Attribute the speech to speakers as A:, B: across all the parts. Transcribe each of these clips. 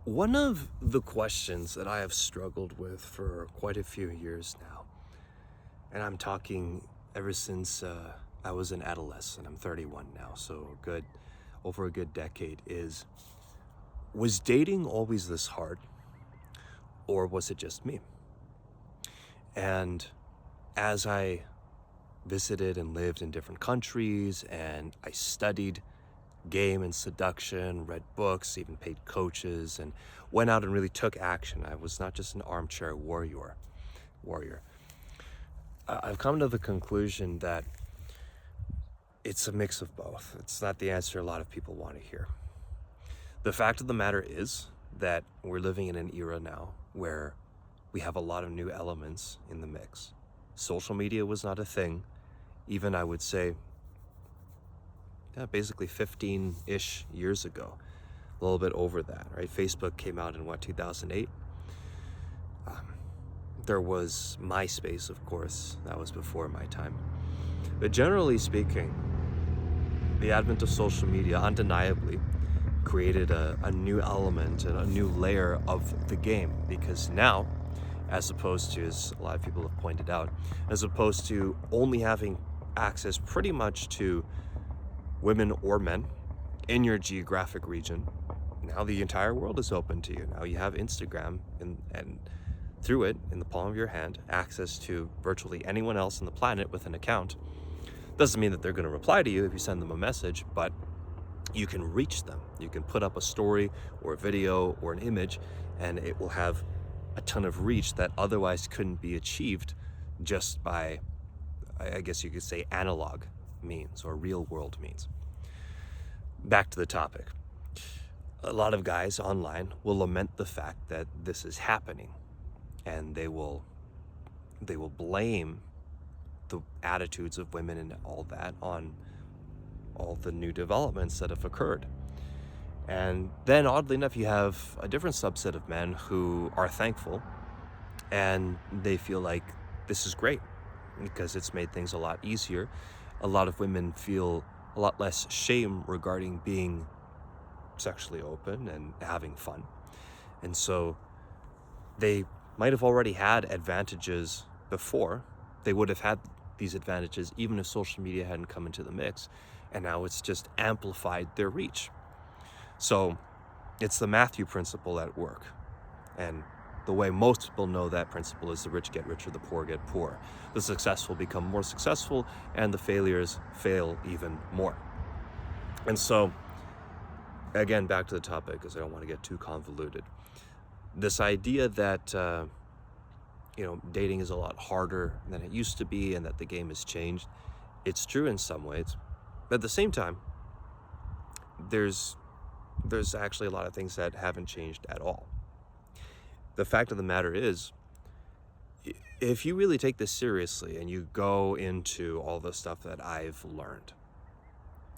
A: One of the questions that I have struggled with for quite a few years now, and I'm talking ever since I was an adolescent. I'm 31 now, so over a good decade, is was dating always this hard, or was it just me? And as I visited and lived in different countries, and I studied game and seduction, read books, even paid coaches, and went out and really took action. I was not just an armchair warrior. I've come to the conclusion that it's a mix of both. It's not the answer a lot of people want to hear. The fact of the matter is that we're living in an era now where we have a lot of new elements in the mix. Social media was not a thing, even I would say, basically 15-ish years ago, a little bit over that, right? Facebook came out in 2008? There was MySpace, of course, that was before my time. But generally speaking, the advent of social media undeniably created a new element and a new layer of the game, because now, as opposed to, as a lot of people have pointed out, as opposed to only having access pretty much to women or men in your geographic region, now the entire world is open to you. Now you have Instagram and through it, in the palm of your hand, access to virtually anyone else on the planet with an account. Doesn't mean that they're going to reply to you if you send them a message, but you can reach them. You can put up a story or a video or an image, and it will have a ton of reach that otherwise couldn't be achieved just by, I guess you could say, analog means or real world means. Back to the topic. A lot of guys online will lament the fact that this is happening, and they will blame the attitudes of women and all that on all the new developments that have occurred. And then, oddly enough, you have a different subset of men who are thankful, and they feel like this is great because it's made things a lot easier. A lot of women feel a lot less shame regarding being sexually open and having fun. And so they might have already had advantages before. They would have had these advantages even if social media hadn't come into the mix. And now it's just amplified their reach. So it's the Matthew principle at work. And the way most people know that principle is the rich get richer, the poor get poor. The successful become more successful, and the failures fail even more. And so, again, back to the topic, because I don't want to get too convoluted. This idea that dating is a lot harder than it used to be, and that the game has changed, it's true in some ways. But at the same time, there's actually a lot of things that haven't changed at all. The fact of the matter is, if you really take this seriously and you go into all the stuff that I've learned,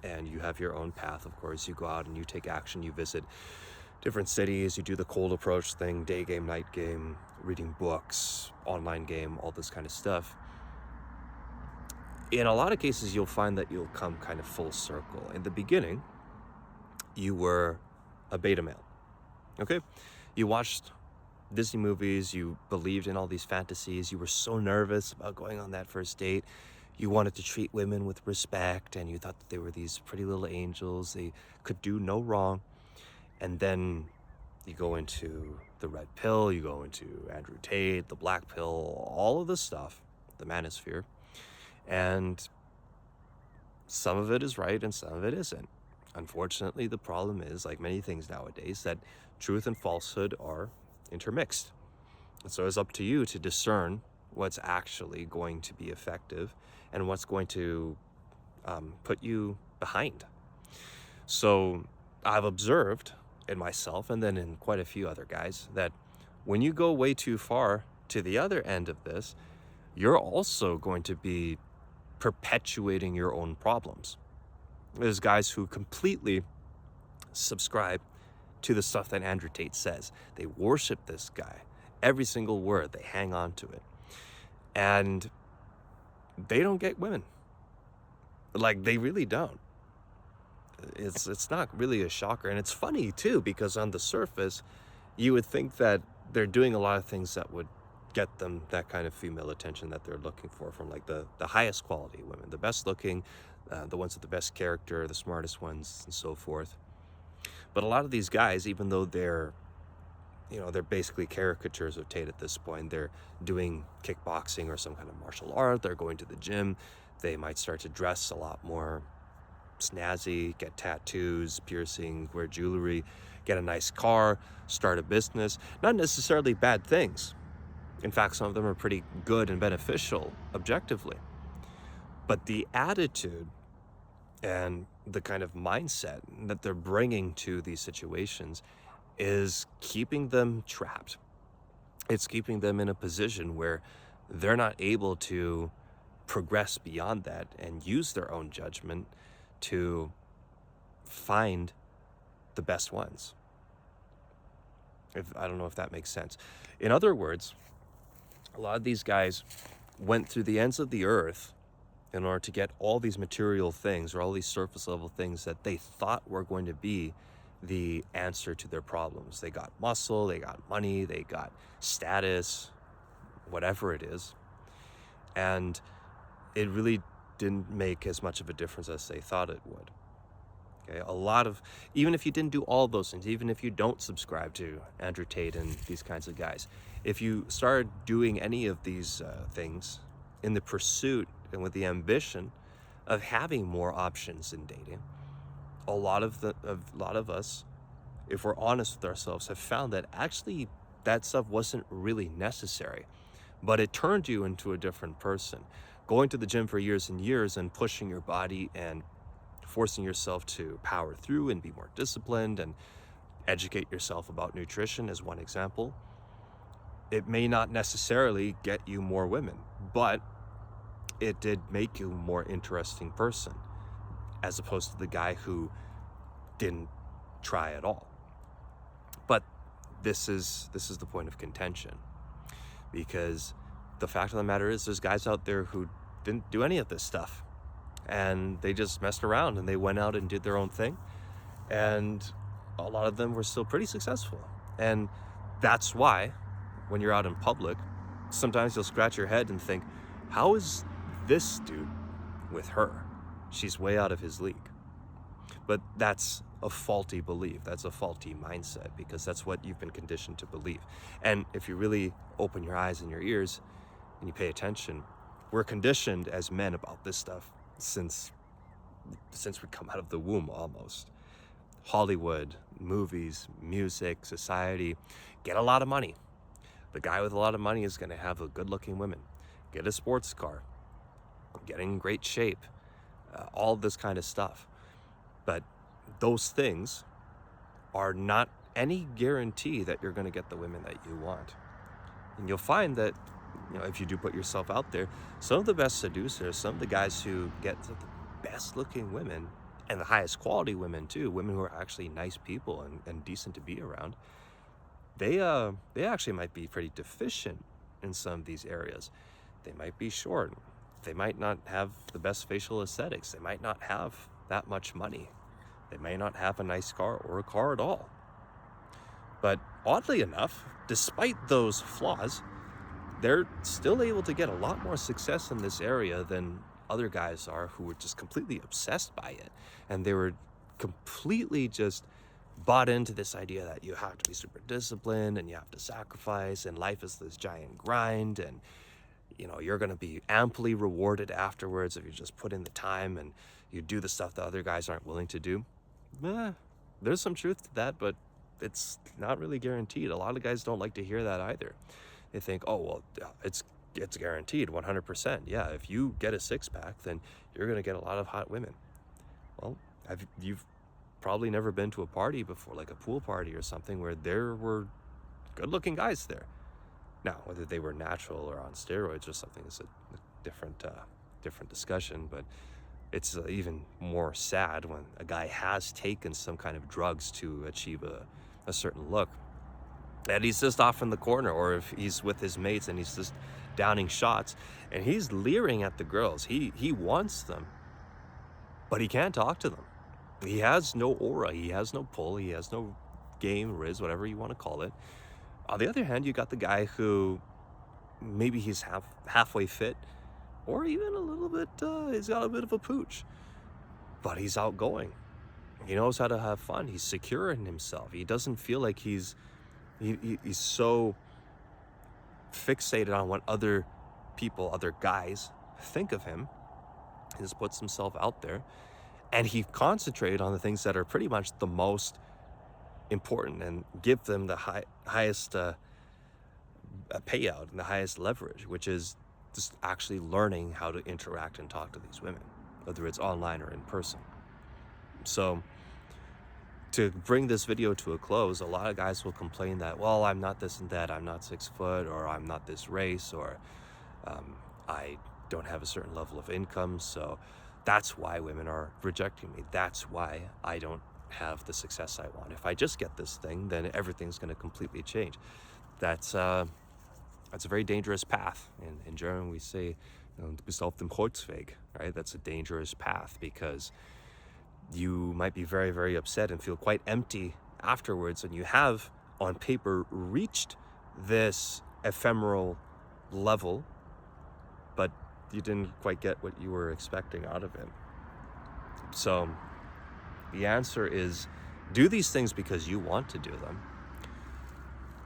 A: and you have your own path, of course, you go out and you take action, you visit different cities, you do the cold approach thing, day game, night game, reading books, online game, all this kind of stuff. In a lot of cases, you'll find that you'll come kind of full circle. In the beginning, you were a beta male, okay? You watched Disney movies, you believed in all these fantasies, you were so nervous about going on that first date. You wanted to treat women with respect, and you thought that they were these pretty little angels. They could do no wrong. And then you go into the red pill, you go into Andrew Tate, the black pill, all of this stuff, the Manosphere. And some of it is right and some of it isn't. Unfortunately, the problem is, like many things nowadays, that truth and falsehood are intermixed. And so it's up to you to discern what's actually going to be effective and what's going to put you behind. So I've observed in myself, and then in quite a few other guys, that when you go way too far to the other end of this, you're also going to be perpetuating your own problems. There's guys who completely subscribe to the stuff that Andrew Tate says. They worship this guy. Every single word, they hang on to it. And they don't get women. Like, they really don't. It's not really a shocker. And it's funny, too, because on the surface, you would think that they're doing a lot of things that would get them that kind of female attention that they're looking for from like the highest quality women, the best looking, the ones with the best character, the smartest ones, and so forth. But a lot of these guys, even though they're basically caricatures of Tate at this point. They're doing kickboxing or some kind of martial art. They're going to the gym. They might start to dress a lot more snazzy, get tattoos, piercing, wear jewelry, get a nice car, start a business. Not necessarily bad things. In fact, some of them are pretty good and beneficial objectively. But the attitude and the kind of mindset that they're bringing to these situations is keeping them trapped. It's keeping them in a position where they're not able to progress beyond that and use their own judgment to find the best ones. I don't know if that makes sense. In other words, a lot of these guys went through the ends of the earth in order to get all these material things or all these surface level things that they thought were going to be the answer to their problems. They got muscle, they got money, they got status, whatever it is. And it really didn't make as much of a difference as they thought it would. Okay, even if you didn't do all those things, even if you don't subscribe to Andrew Tate and these kinds of guys, if you started doing any of these things in the pursuit and with the ambition of having more options in dating, a lot of us, if we're honest with ourselves, have found that actually that stuff wasn't really necessary, but it turned you into a different person. Going to the gym for years and years and pushing your body and forcing yourself to power through and be more disciplined and educate yourself about nutrition is one example. It may not necessarily get you more women, but it did make you a more interesting person, as opposed to the guy who didn't try at all. But this is the point of contention, because the fact of the matter is there's guys out there who didn't do any of this stuff, and they just messed around and they went out and did their own thing, and a lot of them were still pretty successful. And that's why when you're out in public, sometimes you'll scratch your head and think, how is this dude with her? She's way out of his league. But that's a faulty belief. That's a faulty mindset, because that's what you've been conditioned to believe. And if you really open your eyes and your ears and you pay attention, we're conditioned as men about this stuff since we come out of the womb almost. Hollywood, movies, music, society, get a lot of money. The guy with a lot of money is going to have a good-looking woman, get a sports car, get in great shape, all this kind of stuff. But those things are not any guarantee that you're going to get the women that you want. And you'll find that, if you do put yourself out there, some of the best seducers, some of the guys who get the best looking women and the highest quality women too, women who are actually nice people and decent to be around, they actually might be pretty deficient in some of these areas. They might be short. They might not have the best facial aesthetics. They might not have that much money. They may not have a nice car or a car at all. But oddly enough, despite those flaws, they're still able to get a lot more success in this area than other guys are who were just completely obsessed by it. And they were completely just bought into this idea that you have to be super disciplined and you have to sacrifice, and life is this giant grind, and you're going to be amply rewarded afterwards if you just put in the time and you do the stuff that other guys aren't willing to do. There's some truth to that, but it's not really guaranteed. A lot of guys don't like to hear that either. They think, oh, well, it's guaranteed 100%. Yeah, if you get a six-pack, then you're going to get a lot of hot women. Well, you've probably never been to a party before, like a pool party or something, where there were good-looking guys there. Now, whether they were natural or on steroids or something is a different discussion, but it's even more sad when a guy has taken some kind of drugs to achieve a certain look, and he's just off in the corner, or if he's with his mates and he's just downing shots and he's leering at the girls. He wants them, but he can't talk to them. He has no aura, he has no pull, he has no game, riz, whatever you want to call it. On the other hand, you got the guy who maybe he's halfway fit, or even a little bit, he's got a bit of a pooch, but he's outgoing. He knows how to have fun. He's secure in himself. He doesn't feel like he's so fixated on what other people, other guys think of him. He just puts himself out there, and he concentrated on the things that are pretty much the most important and give them the highest payout and the highest leverage, which is just actually learning how to interact and talk to these women, whether it's online or in person. So to bring this video to a close, a lot of guys will complain that, well, I'm not this and that, I'm not 6 foot, or I'm not this race, or I don't have a certain level of income, so that's why women are rejecting me. That's why I don't have the success I want. If I just get this thing, then everything's going to completely change. That's a very dangerous path. In German, we say, du bist auf dem Holzweg, right? That's a dangerous path, because you might be very, very upset and feel quite empty afterwards, and you have, on paper, reached this ephemeral level, but you didn't quite get what you were expecting out of it. So the answer is, do these things because you want to do them.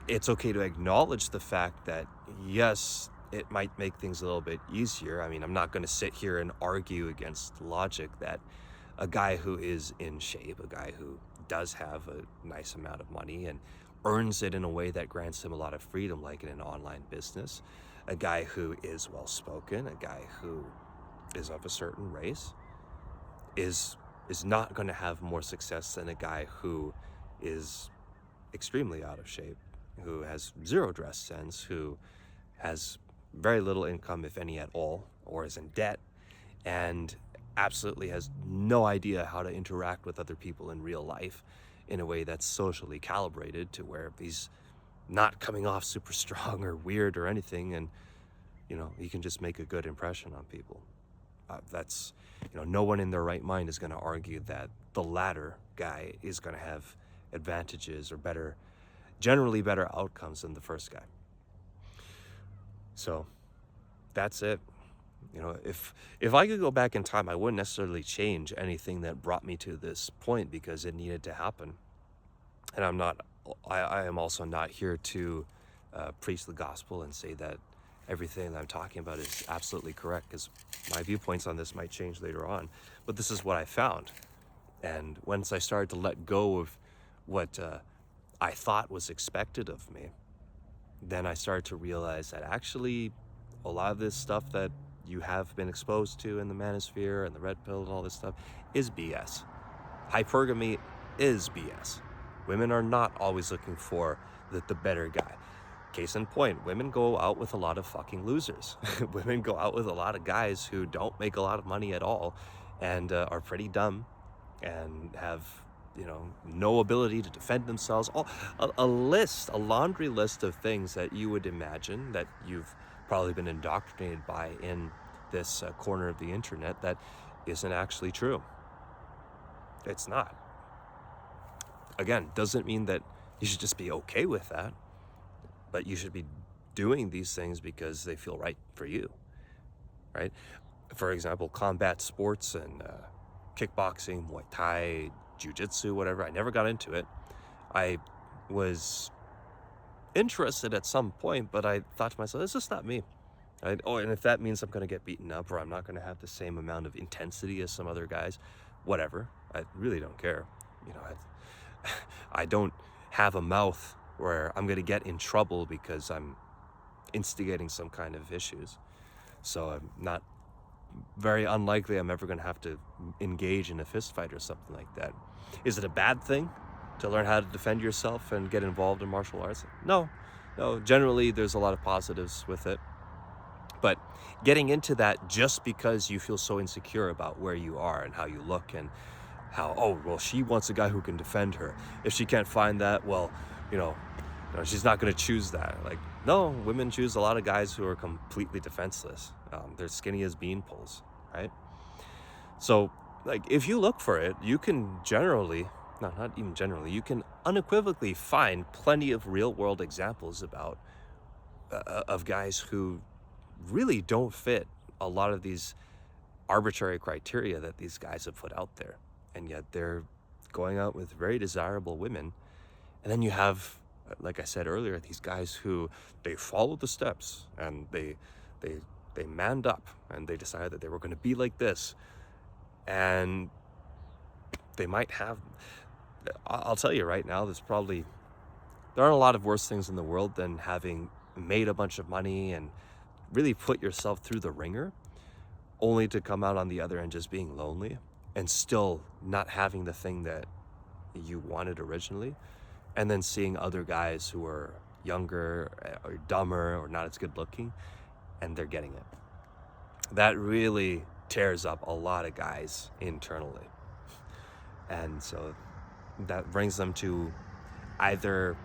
A: It's okay to acknowledge the fact that, yes, it might make things a little bit easier. I mean, I'm not going to sit here and argue against logic that a guy who is in shape, a guy who does have a nice amount of money and earns it in a way that grants him a lot of freedom, like in an online business, a guy who is well-spoken, a guy who is of a certain race, is not going to have more success than a guy who is extremely out of shape, who has zero dress sense, who has very little income, if any at all, or is in debt, and absolutely has no idea how to interact with other people in real life in a way that's socially calibrated to where he's not coming off super strong or weird or anything, and he can just make a good impression on people. That's no one in their right mind is going to argue that the latter guy is going to have advantages or generally better outcomes than the first guy. So that's it. If I could go back in time, I wouldn't necessarily change anything that brought me to this point, because it needed to happen. And I am also not here to preach the gospel and say that everything that I'm talking about is absolutely correct, because my viewpoints on this might change later on. But this is what I found. And once I started to let go of what I thought was expected of me, then I started to realize that actually a lot of this stuff that you have been exposed to in the Manosphere and the red pill and all this stuff is BS. Hypergamy is BS. Women are not always looking for the better guy. Case in point, women go out with a lot of fucking losers. Women go out with a lot of guys who don't make a lot of money at all and are pretty dumb and have, no ability to defend themselves. A laundry list of things that you would imagine that you've probably been indoctrinated by in this corner of the internet that isn't actually true. It's not. Again, doesn't mean that you should just be okay with that, but you should be doing these things because they feel right for you, right? For example, combat sports and kickboxing, Muay Thai, jiu-jitsu, whatever. I never got into it. I was interested at some point, but I thought to myself, it's just not me. And if that means I'm going to get beaten up or I'm not going to have the same amount of intensity as some other guys, whatever. I really don't care. I don't have a mouth where I'm going to get in trouble because I'm instigating some kind of issues. So I'm not very unlikely I'm ever going to have to engage in a fist fight or something like that. Is it a bad thing to learn how to defend yourself and get involved in martial arts? No. Generally, there's a lot of positives with it. But getting into that just because you feel so insecure about where you are and how you look and how, she wants a guy who can defend her. If she can't find that, she's not going to choose that. No, women choose a lot of guys who are completely defenseless. They're skinny as bean poles, right? So, if you look for it, you can generally no, not even generally, you can unequivocally find plenty of real world examples of guys who really don't fit a lot of these arbitrary criteria that these guys have put out there. And yet they're going out with very desirable women. And then you have, like I said earlier, these guys who they followed the steps and they they manned up and they decided that they were going to be like this. And they might have, I'll tell you right now, there aren't a lot of worse things in the world than having made a bunch of money and really put yourself through the ringer, only to come out on the other end just being lonely and still not having the thing that you wanted originally, and then seeing other guys who are younger or dumber or not as good looking and they're getting it. That really tears up a lot of guys internally. And so that brings them to either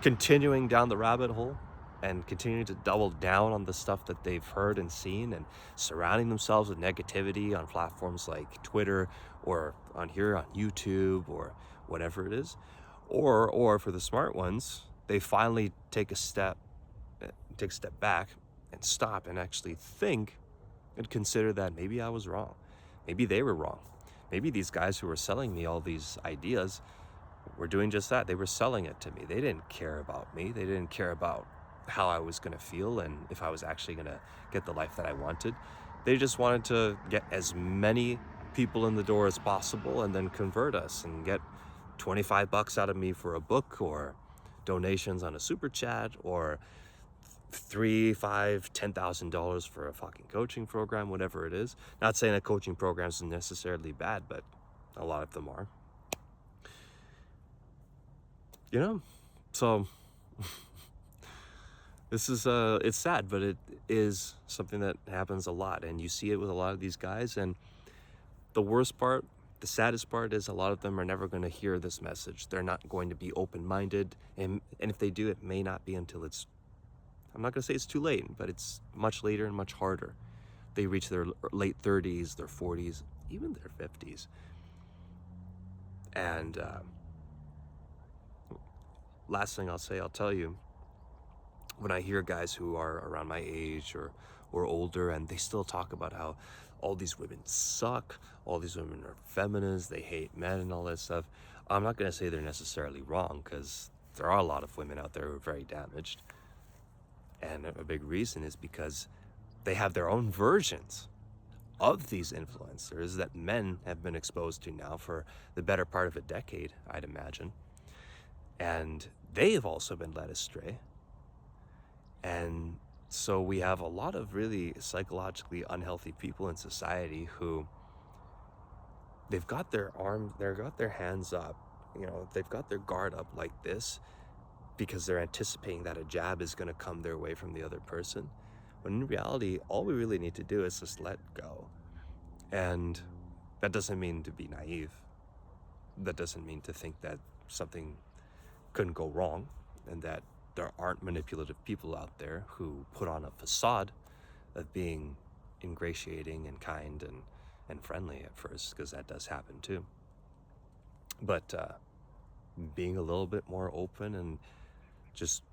A: continuing down the rabbit hole and continuing to double down on the stuff that they've heard and seen and surrounding themselves with negativity on platforms like Twitter or on YouTube or whatever it is, or for the smart ones, they finally take a step back and stop and actually think and consider that maybe I was wrong. Maybe they were wrong. Maybe these guys who were selling me all these ideas were doing just that. They were selling it to me. They didn't care about me. They didn't care about how I was going to feel and if I was actually going to get the life that I wanted. They just wanted to get as many people in the door as possible and then convert us and get $25 out of me for a book or donations on a super chat or $3,000, $5,000, $10,000 for a fucking coaching program, whatever it is. Not saying that coaching programs are necessarily bad, but a lot of them are. You know, so this is it's sad, but it is something that happens a lot, and you see it with a lot of these guys. And the saddest part is a lot of them are never going to hear this message. They're not going to be open-minded, and if they do, it may not be until I'm not going to say it's too late, but it's much later and much harder. They reach their late 30s, their 40s, even their 50s. And last thing I'll tell you, when I hear guys who are around my age or older and they still talk about how all these women suck, all these women are feminists, they hate men and all that stuff, I'm not going to say they're necessarily wrong, because there are a lot of women out there who are very damaged. And a big reason is because they have their own versions of these influencers that men have been exposed to now for the better part of a decade, I'd imagine. And they have also been led astray. And so we have a lot of really psychologically unhealthy people in society who they've got their hands up, they've got their guard up like this because they're anticipating that a jab is going to come their way from the other person. When in reality, all we really need to do is just let go. And that doesn't mean to be naive. That doesn't mean to think that something couldn't go wrong and that there aren't manipulative people out there who put on a facade of being ingratiating and kind and friendly at first, because that does happen too. But being a little bit more open and just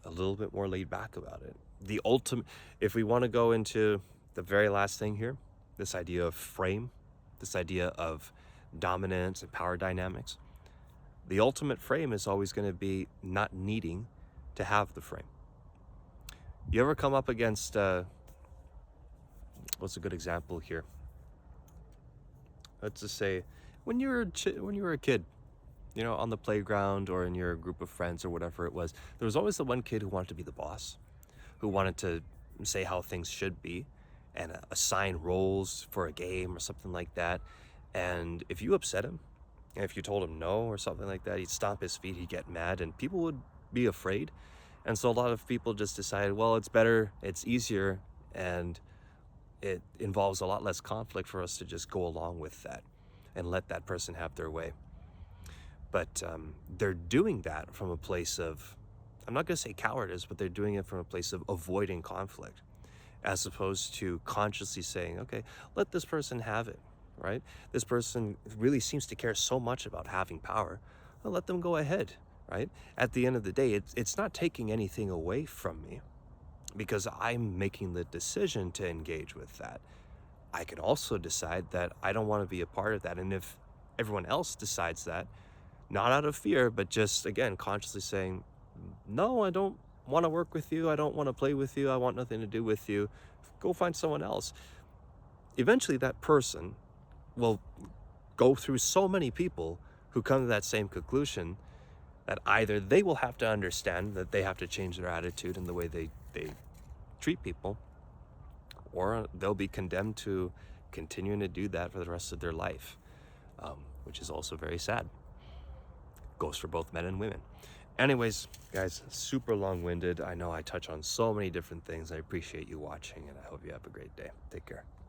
A: a little bit more laid back about it. The ultimate, if we want to go into the very last thing here, this idea of frame, this idea of dominance and power dynamics, the ultimate frame is always going to be not needing to have the frame. You ever come up against, what's a good example here? Let's just say when you were a kid, on the playground or in your group of friends or whatever it was, there was always the one kid who wanted to be the boss, who wanted to say how things should be and assign roles for a game or something like that. And if you upset him, and if you told him no or something like that, he'd stomp his feet, he'd get mad, and people would be afraid. And so a lot of people just decided, well, it's better, it's easier, and it involves a lot less conflict for us to just go along with that and let that person have their way. But they're doing that from a place of, I'm not going to say cowardice, but they're doing it from a place of avoiding conflict, as opposed to consciously saying, okay, let this person have it. right? This person really seems to care so much about having power. Well, let them go ahead, right? At the end of the day, it's not taking anything away from me because I'm making the decision to engage with that. I could also decide that I don't want to be a part of that. And if everyone else decides that, not out of fear, but just, again, consciously saying, no, I don't want to work with you. I don't want to play with you. I want nothing to do with you. Go find someone else. Eventually, that person will go through so many people who come to that same conclusion that either they will have to understand that they have to change their attitude and the way they treat people, or they'll be condemned to continuing to do that for the rest of their life, which is also very sad. Goes for both men and women. Anyways, guys, super long-winded. I know I touch on so many different things. I appreciate you watching, and I hope you have a great day. Take care.